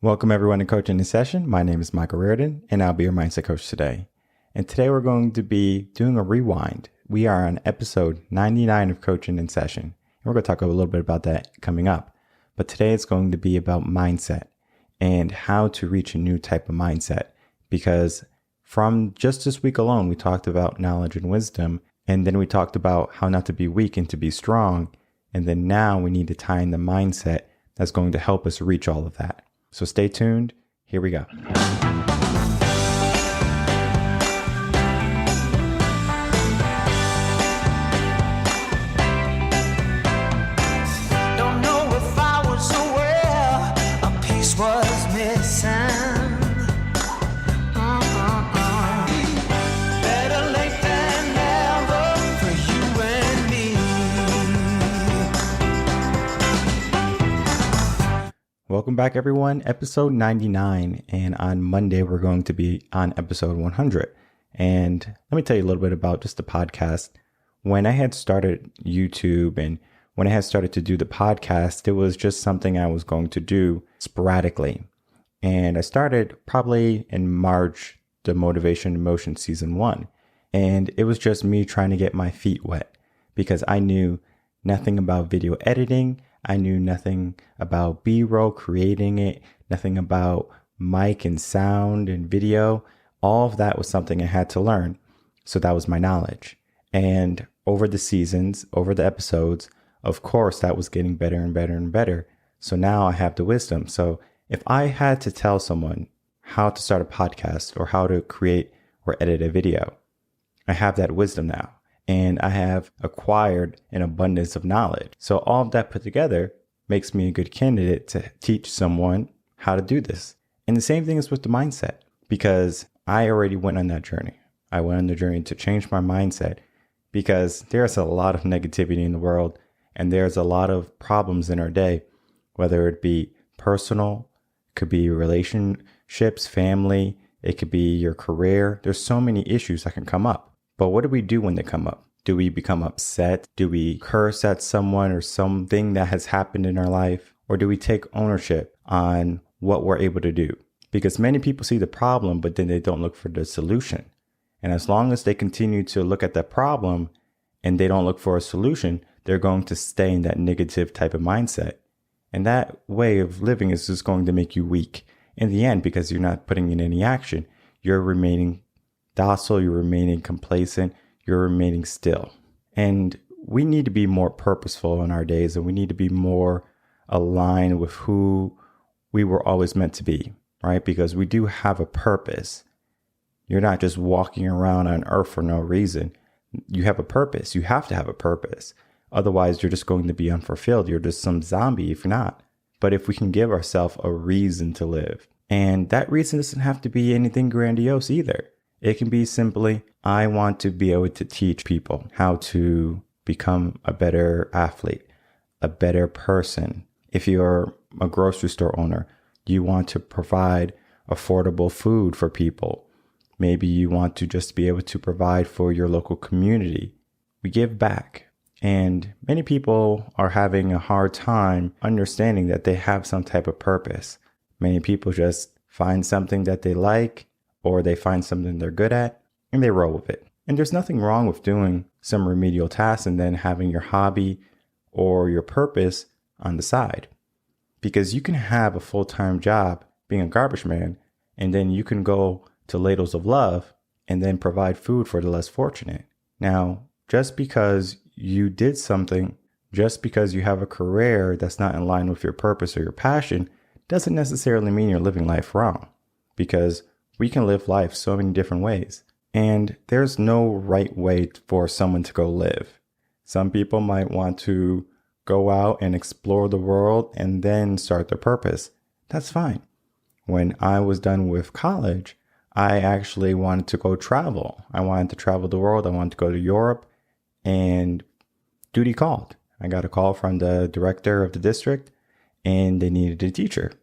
Welcome everyone to Coaching in Session. My name is Michael Rearden, and I'll be your mindset coach today. And today we're going to be doing a rewind. We are on episode 99 of Coaching in Session. And we're going to talk a little bit about that coming up. But today it's going to be about mindset and how to reach a new type of mindset. Because from just this week alone, we talked about knowledge and wisdom. And then we talked about how not to be weak and to be strong. And then now we need to tie in the mindset that's going to help us reach all of that. So stay tuned. Here we go. Don't know if I was aware a piece was missing. Better late than never for you and me. Welcome back, everyone. Episode 99. And on Monday, we're going to be on episode 100. And let me tell you a little bit about just the podcast. When I had started YouTube and when I had started to do the podcast, it was just something I was going to do sporadically. And I started probably in March, the Motivation and Motion Season 1. And it was just me trying to get my feet wet because I knew nothing about video editing. I knew nothing about B-roll, creating it, nothing about mic and sound and video. All of that was something I had to learn. So that was my knowledge. And over the seasons, over the episodes, of course, that was getting better and better and better. So now I have the wisdom. So if I had to tell someone how to start a podcast or how to create or edit a video, I have that wisdom now. And I have acquired an abundance of knowledge. So all of that put together makes me a good candidate to teach someone how to do this. And the same thing is with the mindset, because I already went on that journey. I went on the journey to change my mindset because there's a lot of negativity in the world and there's a lot of problems in our day, whether it be personal, could be relationships, family, it could be your career. There's so many issues that can come up. But what do we do when they come up? Do we become upset? Do we curse at someone or something that has happened in our life? Or do we take ownership on what we're able to do? Because many people see the problem, but then they don't look for the solution. And as long as they continue to look at that problem and they don't look for a solution, they're going to stay in that negative type of mindset. And that way of living is just going to make you weak in the end because you're not putting in any action. You're remaining docile, you're remaining complacent, you're remaining still. And we need to be more purposeful in our days, and we need to be more aligned with who we were always meant to be, right? Because we do have a purpose. You're not just walking around on earth for no reason. You have a purpose. You have to have a purpose. Otherwise, you're just going to be unfulfilled. You're just some zombie if not. But if we can give ourselves a reason to live, and that reason doesn't have to be anything grandiose either. It can be simply, I want to be able to teach people how to become a better athlete, a better person. If you're a grocery store owner, you want to provide affordable food for people. Maybe you want to just be able to provide for your local community. We give back. And many people are having a hard time understanding that they have some type of purpose. Many people just find something that they like, or they find something they're good at and they roll with it. And there's nothing wrong with doing some remedial tasks and then having your hobby or your purpose on the side. Because you can have a full-time job being a garbage man, and then you can go to Ladles of Love and then provide food for the less fortunate. Now, just because you did something, just because you have a career that's not in line with your purpose or your passion, doesn't necessarily mean you're living life wrong. Because we can live life so many different ways. And there's no right way for someone to go live. Some people might want to go out and explore the world and then start their purpose. That's fine. When I was done with college, I actually wanted to go travel. I wanted to travel the world. I wanted to go to Europe, and duty called. I got a call from the director of the district and they needed a teacher.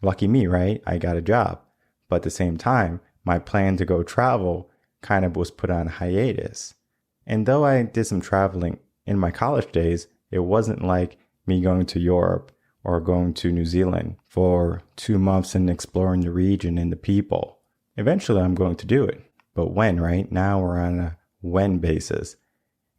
Lucky me, right? I got a job. But at the same time, my plan to go travel kind of was put on hiatus. And though I did some traveling in my college days, it wasn't like me going to Europe or going to New Zealand for 2 months and exploring the region and the people. Eventually, I'm going to do it. But when, right? Now we're on a when basis.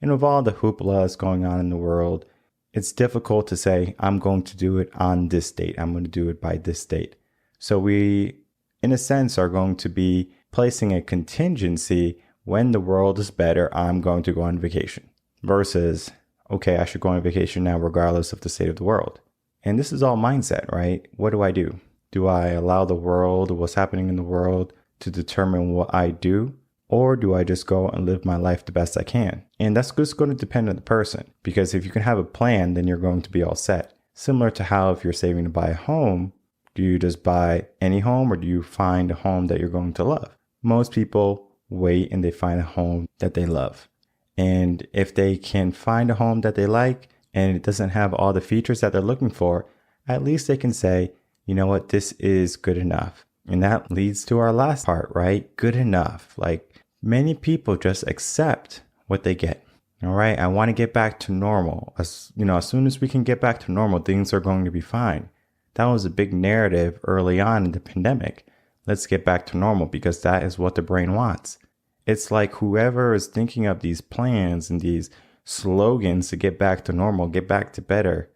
And with all the hoopla going on in the world, it's difficult to say, I'm going to do it on this date. I'm going to do it by this date. So we, in a sense, are going to be placing a contingency when the world is better, I'm going to go on vacation. Versus, okay, I should go on vacation now regardless of the state of the world. And this is all mindset, right? What do? Do I allow the world, what's happening in the world, to determine what I do? Or do I just go and live my life the best I can? And that's just going to depend on the person. Because if you can have a plan, then you're going to be all set. Similar to how if you're saving to buy a home, do you just buy any home or do you find a home that you're going to love? Most people wait and they find a home that they love. And if they can find a home that they like and it doesn't have all the features that they're looking for, at least they can say, you know what, this is good enough. And that leads to our last part, right? Good enough. Like many people just accept what they get. All right. I want to get back to normal. As soon as we can get back to normal, things are going to be fine. That was a big narrative early on in the pandemic. Let's get back to normal because that is what the brain wants. It's like whoever is thinking of these plans and these slogans to get back to normal, get back to better,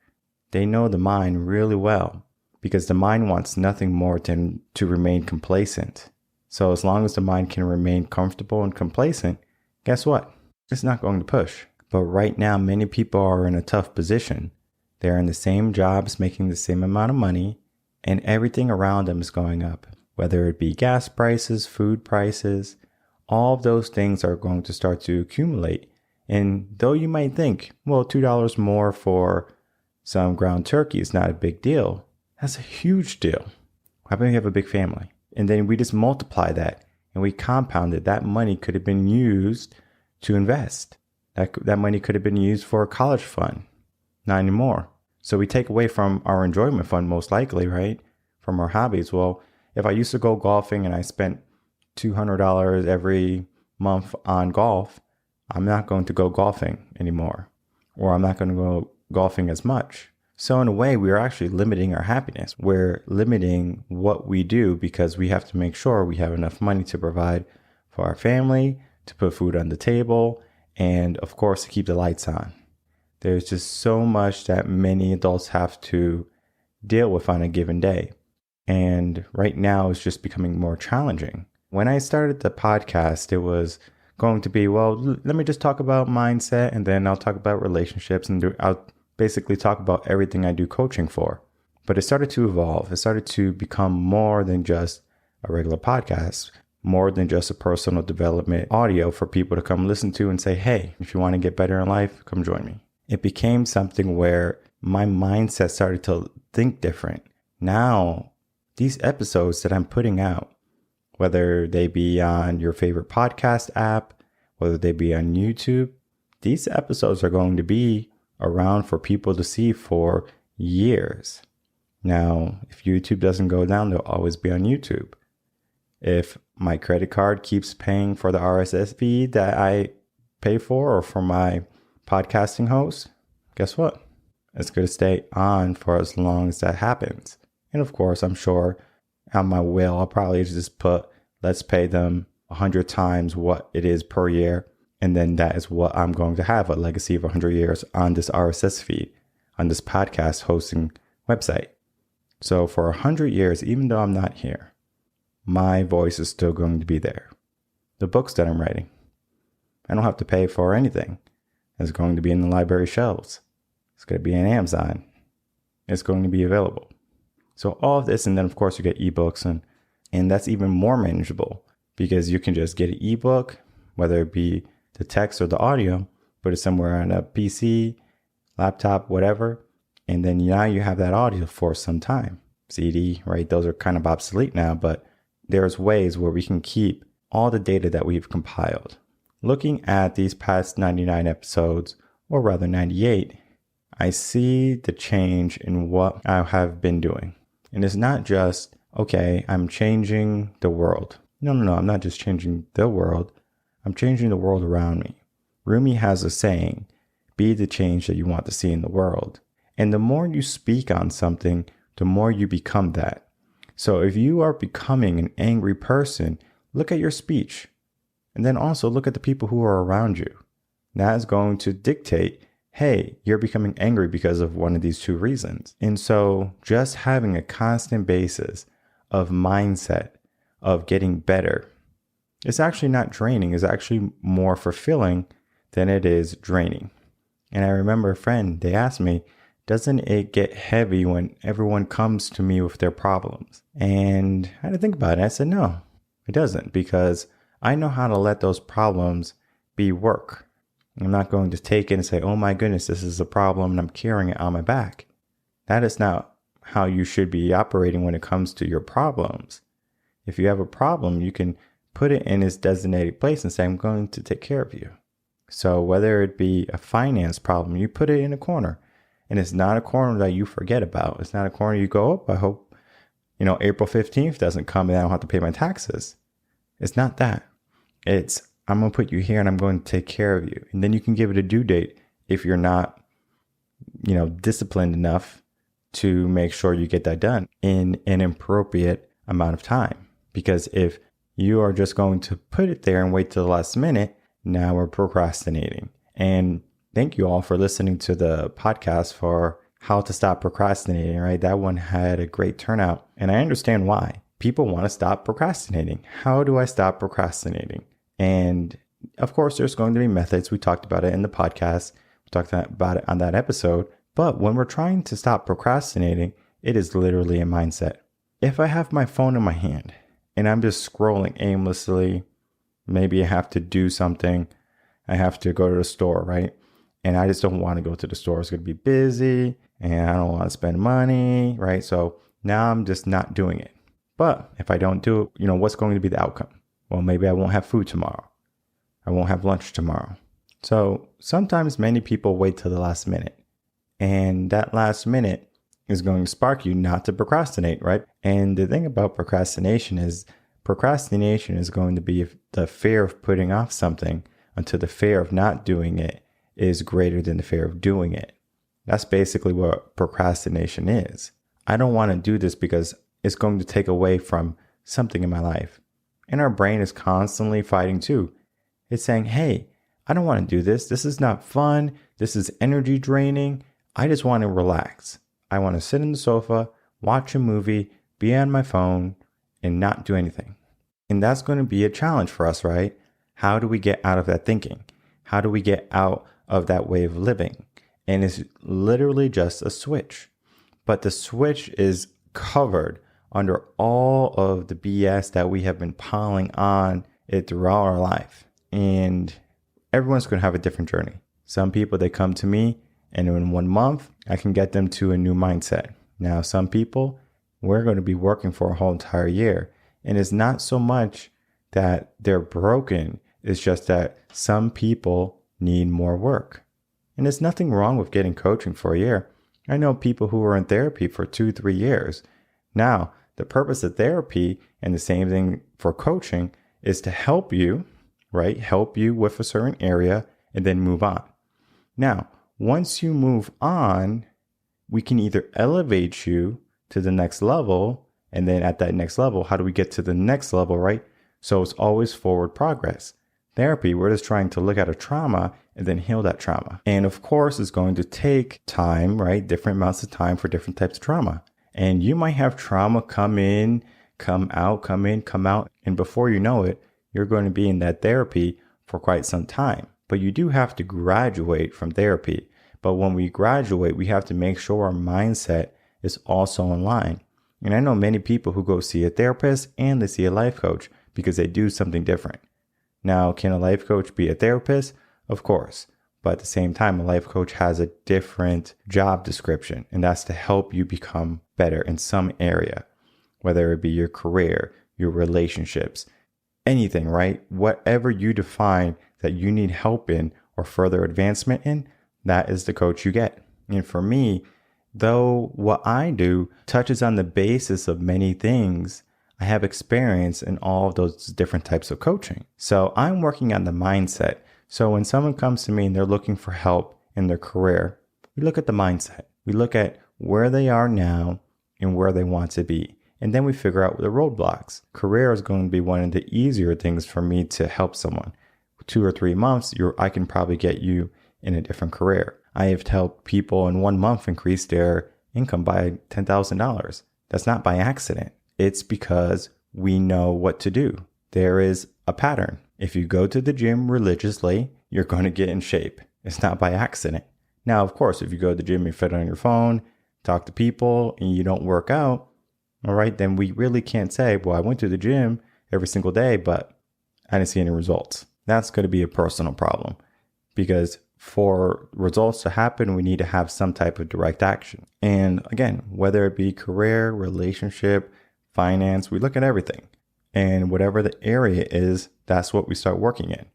they know the mind really well because the mind wants nothing more than to remain complacent. So as long as the mind can remain comfortable and complacent, guess what? It's not going to push. But right now, many people are in a tough position. They're in the same jobs, making the same amount of money, and everything around them is going up. Whether it be gas prices, food prices, all of those things are going to start to accumulate. And though you might think, well, $2 more for some ground turkey is not a big deal, that's a huge deal. How about you have a big family? And then we just multiply that and we compound it. That money could have been used to invest. That money could have been used for a college fund. Not anymore. So we take away from our enjoyment fund, most likely, right? From our hobbies. Well, if I used to go golfing and I spent $200 every month on golf, I'm not going to go golfing anymore, or I'm not going to go golfing as much. So in a way, we are actually limiting our happiness. We're limiting what we do because we have to make sure we have enough money to provide for our family, to put food on the table, and of course, to keep the lights on. There's just so much that many adults have to deal with on a given day. And right now, it's just becoming more challenging. When I started the podcast, it was going to be, well, let me just talk about mindset, and then I'll talk about relationships, and I'll basically talk about everything I do coaching for. But it started to evolve. It started to become more than just a regular podcast, more than just a personal development audio for people to come listen to and say, hey, if you want to get better in life, come join me. It became something where my mindset started to think different. Now, these episodes that I'm putting out, whether they be on your favorite podcast app, whether they be on YouTube, these episodes are going to be around for people to see for years. Now, if YouTube doesn't go down, they'll always be on YouTube. If my credit card keeps paying for the RSS feed that I pay for or for my podcasting host, guess what? It's going to stay on for as long as that happens. And of course, I'm sure on my will, I'll probably just put, let's pay them 100 times what it is per year. And then that is what I'm going to have, a legacy of 100 years on this RSS feed, on this podcast hosting website. So for 100 years, even though I'm not here, my voice is still going to be there. The books that I'm writing, I don't have to pay for anything. It's going to be in the library shelves. It's going to be on Amazon. It's going to be available. So all of this, and then of course you get ebooks, and that's even more manageable because you can just get an ebook, whether it be the text or the audio, put it somewhere on a PC, laptop, whatever, and then now you have that audio for some time. CD, right? Those are kind of obsolete now, but there's ways where we can keep all the data that we've compiled. Looking at these past 99 episodes, or rather 98, I see the change in what I have been doing. And it's not just, okay, I'm changing the world. No, I'm not just changing the world. I'm changing the world around me. Rumi has a saying, be the change that you want to see in the world. And the more you speak on something, the more you become that. So if you are becoming an angry person, look at your speech. And then also look at the people who are around you. That is going to dictate, hey, you're becoming angry because of one of these two reasons. And so just having a constant basis of mindset of getting better, it's actually not draining. It's actually more fulfilling than it is draining. And I remember a friend, they asked me, doesn't it get heavy when everyone comes to me with their problems? And I had to think about it. I said, no, it doesn't, because I know how to let those problems be work. I'm not going to take it and say, oh my goodness, this is a problem and I'm carrying it on my back. That is not how you should be operating when it comes to your problems. If you have a problem, you can put it in its designated place and say, I'm going to take care of you. So whether it be a finance problem, you put it in a corner. And it's not a corner that you forget about. It's not a corner you go, I hope, April 15th doesn't come and I don't have to pay my taxes. It's not that. It's, I'm going to put you here and I'm going to take care of you. And then you can give it a due date if you're not, disciplined enough to make sure you get that done in an appropriate amount of time. Because if you are just going to put it there and wait till the last minute, now we're procrastinating. And thank you all for listening to the podcast for how to stop procrastinating, right? That one had a great turnout. And I understand why. People want to stop procrastinating. How do I stop procrastinating? And of course, there's going to be methods. We talked about it in the podcast. We talked about it on that episode. But when we're trying to stop procrastinating, it is literally a mindset. If I have my phone in my hand and I'm just scrolling aimlessly, maybe I have to do something. I have to go to the store, right? And I just don't want to go to the store. It's going to be busy and I don't want to spend money, right? So now I'm just not doing it. But if I don't do it, what's going to be the outcome? Well, maybe I won't have food tomorrow. I won't have lunch tomorrow. So sometimes many people wait till the last minute. And that last minute is going to spark you not to procrastinate, right? And the thing about procrastination is going to be the fear of putting off something until the fear of not doing it is greater than the fear of doing it. That's basically what procrastination is. I don't want to do this because it's going to take away from something in my life. And our brain is constantly fighting too. It's saying, hey, I don't want to do this. This is not fun. This is energy draining. I just want to relax. I want to sit in the sofa, watch a movie, be on my phone, and not do anything. And that's going to be a challenge for us, right? How do we get out of that thinking? How do we get out of that way of living? And it's literally just a switch. But the switch is covered under all of the BS that we have been piling on it throughout our life. And everyone's going to have a different journey. Some people, they come to me and in 1 month, I can get them to a new mindset. Now, some people, we're going to be working for a whole entire year. And it's not so much that they're broken. It's just that some people need more work. And there's nothing wrong with getting coaching for a year. I know people who are in therapy for 2-3 years. Now, the purpose of therapy and the same thing for coaching is to help you, right? Help you with a certain area and then move on. Now, once you move on, we can either elevate you to the next level. And then at that next level, how do we get to the next level, right? So it's always forward progress. Therapy, we're just trying to look at a trauma and then heal that trauma. And of course, it's going to take time, right? Different amounts of time for different types of trauma. And you might have trauma come in, come out, come in, come out. And before you know it, you're going to be in that therapy for quite some time. But you do have to graduate from therapy. But when we graduate, we have to make sure our mindset is also in line. And I know many people who go see a therapist and they see a life coach because they do something different. Now, can a life coach be a therapist? Of course. But at the same time, a life coach has a different job description, and that's to help you become better in some area, whether it be your career, your relationships, anything, right? Whatever you define that you need help in or further advancement in, that is the coach you get. And for me, though what I do touches on the basis of many things, I have experience in all of those different types of coaching. So I'm working on the mindset. So when someone comes to me and they're looking for help in their career, we look at the mindset. We look at where they are now and where they want to be. And then we figure out the roadblocks. Career is going to be one of the easier things for me to help someone. 2 or 3 months, I can probably get you in a different career. I have helped people in 1 month increase their income by $10,000. That's not by accident. It's because we know what to do. There is a pattern. If you go to the gym religiously, you're going to get in shape. It's not by accident. Now, of course, if you go to the gym, you fit on your phone, talk to people, and you don't work out, all right, then we really can't say, well, I went to the gym every single day, but I didn't see any results. That's going to be a personal problem, because for results to happen, we need to have some type of direct action. And again, whether it be career, relationship, finance, we look at everything. And whatever the area is, that's what we start working in.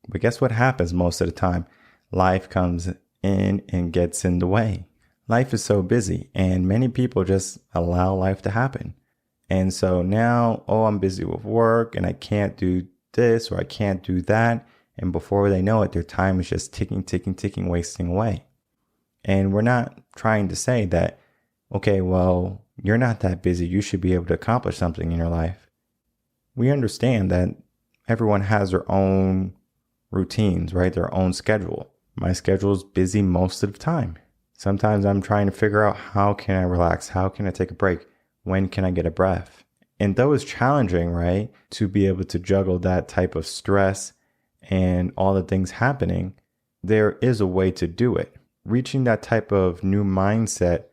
But guess what happens most of the time? Life comes in and gets in the way. Life is so busy, and many people just allow life to happen. And so now, I'm busy with work and I can't do this or I can't do that. And before they know it, their time is just ticking, wasting away. And we're not trying to say that, okay, well, you're not that busy. You should be able to accomplish something in your life. We understand that everyone has their own routines, right? Their own schedule. My schedule is busy most of the time. Sometimes I'm trying to figure out, how can I relax? How can I take a break? When can I get a breath? And though it's challenging, right, to be able to juggle that type of stress and all the things happening, there is a way to do it. Reaching that type of new mindset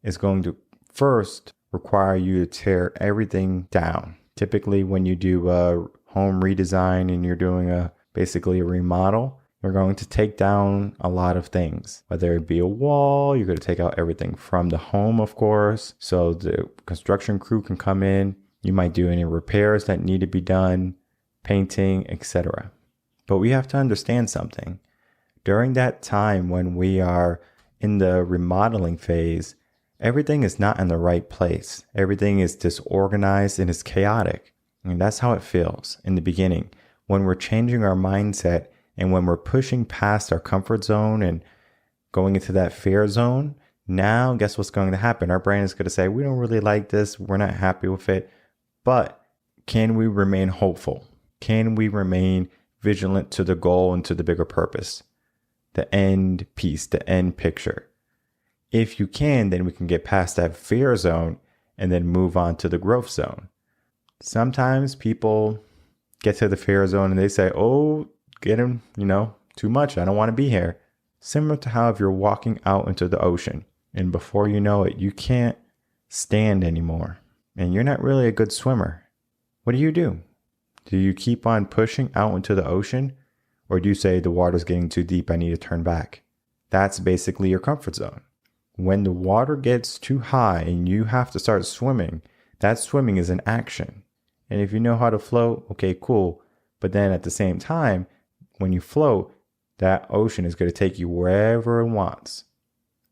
is going to first require you to tear everything down. Typically, when you do a home redesign and you're doing basically a remodel, you're going to take down a lot of things, whether it be a wall. You're going to take out everything from the home, of course, so the construction crew can come in. You might do any repairs that need to be done, painting, etc. But we have to understand something. During that time when we are in the remodeling phase, everything is not in the right place. Everything is disorganized and it's chaotic. And that's how it feels in the beginning. When we're changing our mindset and when we're pushing past our comfort zone and going into that fear zone, now guess what's going to happen? Our brain is going to say, we don't really like this. We're not happy with it. But can we remain hopeful? Can we remain vigilant to the goal and to the bigger purpose? The end piece, the end picture. If you can, then we can get past that fear zone and then move on to the growth zone. Sometimes people get to the fear zone and they say, getting, too much. I don't want to be here. Similar to how if you're walking out into the ocean and before you know it, you can't stand anymore and you're not really a good swimmer. What do? Do you keep on pushing out into the ocean, or do you say the water's getting too deep, I need to turn back? That's basically your comfort zone. When the water gets too high and you have to start swimming, that swimming is an action. And if you know how to float, okay, cool. But then at the same time, when you float, that ocean is going to take you wherever it wants,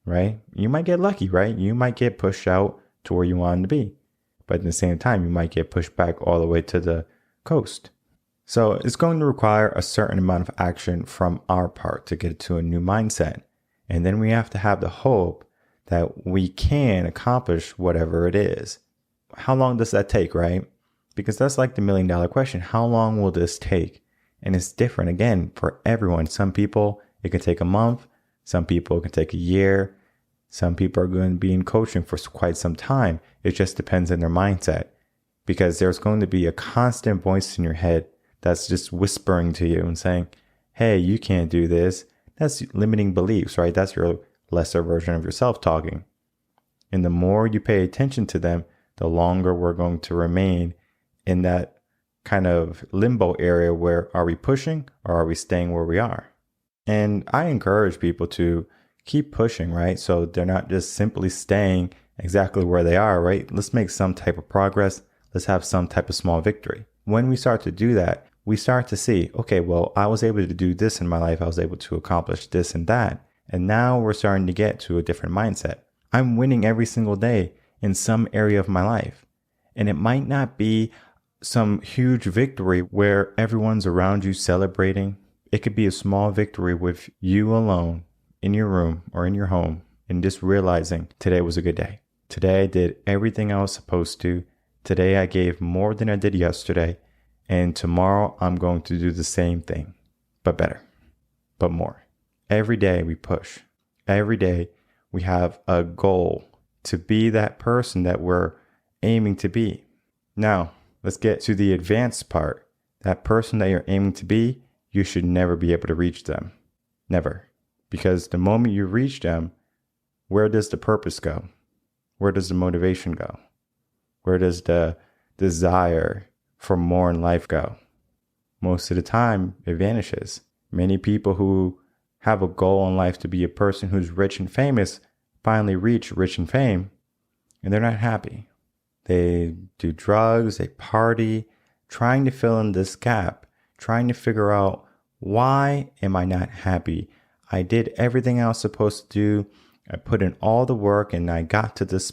right? You might get lucky, right? You might get pushed out to where you want to be. But at the same time, you might get pushed back all the way to the coast. So it's going to require a certain amount of action from our part to get to a new mindset. And then we have to have the hope that we can accomplish whatever it is. How long does that take, right? Because that's like the $1 million question. How long will this take? And it's different again for everyone. Some people, it can take a month. Some people, it can take a year. Some people are going to be in coaching for quite some time. It just depends on their mindset, because there's going to be a constant voice in your head that's just whispering to you and saying, hey, you can't do this. That's limiting beliefs, right? That's your lesser version of yourself talking. And the more you pay attention to them, the longer we're going to remain in that kind of limbo area where are we pushing or are we staying where we are? And I encourage people to keep pushing, right? So they're not just simply staying exactly where they are, right? Let's make some type of progress. Let's have some type of small victory. When we start to do that, we start to see, okay, well, I was able to do this in my life. I was able to accomplish this and that. And now we're starting to get to a different mindset. I'm winning every single day in some area of my life. And it might not be some huge victory where everyone's around you celebrating. It could be a small victory with you alone in your room or in your home, and just realizing today was a good day. Today I did everything I was supposed to. Today I gave more than I did yesterday. And tomorrow I'm going to do the same thing, but better, but more. Every day we push. Every day we have a goal to be that person that we're aiming to be. Now, let's get to the advanced part. That person that you're aiming to be, you should never be able to reach them. Never. Because the moment you reach them, where does the purpose go? Where does the motivation go? Where does the desire for more in life go? Most of the time, it vanishes. Many people who have a goal in life to be a person who's rich and famous finally reach rich and fame, and they're not happy. They do drugs, they party, trying to fill in this gap, trying to figure out, why am I not happy? I did everything I was supposed to do. I put in all the work and I got to this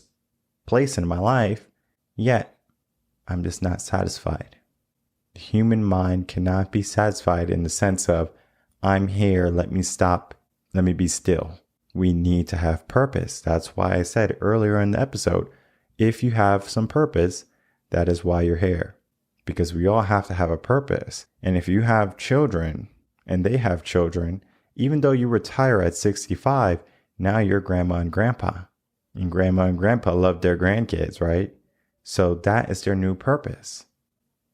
place in my life, yet I'm just not satisfied. The human mind cannot be satisfied in the sense of, I'm here, let me stop, let me be still. We need to have purpose. That's why I said earlier in the episode, if you have some purpose, that is why you're here. Because we all have to have a purpose. And if you have children and they have children, even though you retire at 65, now you're grandma and grandpa. And grandma and grandpa love their grandkids, right? So that is their new purpose.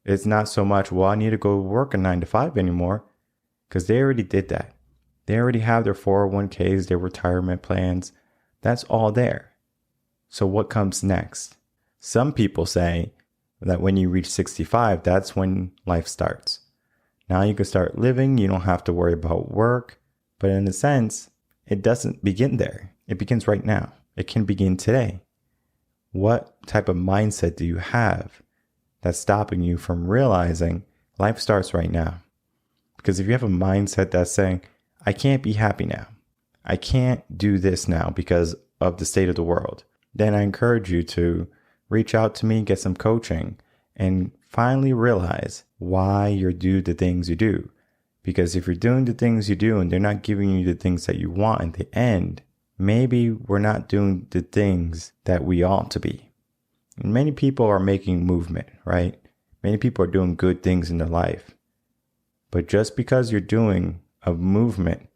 It's not so much, well, I need to go work a 9 to 5 anymore, because they already did that. They already have their 401ks, their retirement plans. That's all there. So what comes next? Some people say that when you reach 65, that's when life starts. Now you can start living. You don't have to worry about work. But in a sense, it doesn't begin there. It begins right now. It can begin today. What type of mindset do you have that's stopping you from realizing life starts right now? Because if you have a mindset that's saying, I can't be happy now, I can't do this now because of the state of the world, then I encourage you to reach out to me, get some coaching, and finally realize why you do the things you do. Because if you're doing the things you do and they're not giving you the things that you want in the end, maybe we're not doing the things that we ought to be. And many people are making movement, right? Many people are doing good things in their life. But just because you're doing a movement,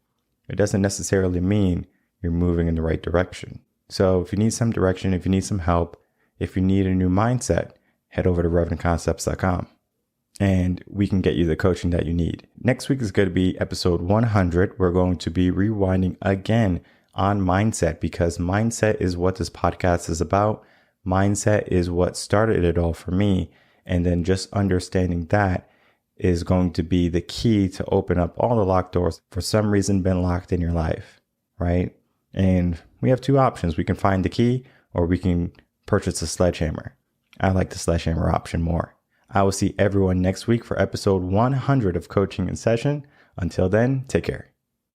it doesn't necessarily mean you're moving in the right direction. So if you need some direction, if you need some help, if you need a new mindset, head over to revenconcepts.com and we can get you the coaching that you need. Next week is going to be episode 100. We're going to be rewinding again on mindset, because mindset is what this podcast is about. Mindset is what started it all for me. And then just understanding that is going to be the key to open up all the locked doors for some reason been locked in your life, right? And we have two options. We can find the key or we can purchase a sledgehammer. I like the sledgehammer option more. I will see everyone next week for episode 100 of Coaching in Session. Until then, take care.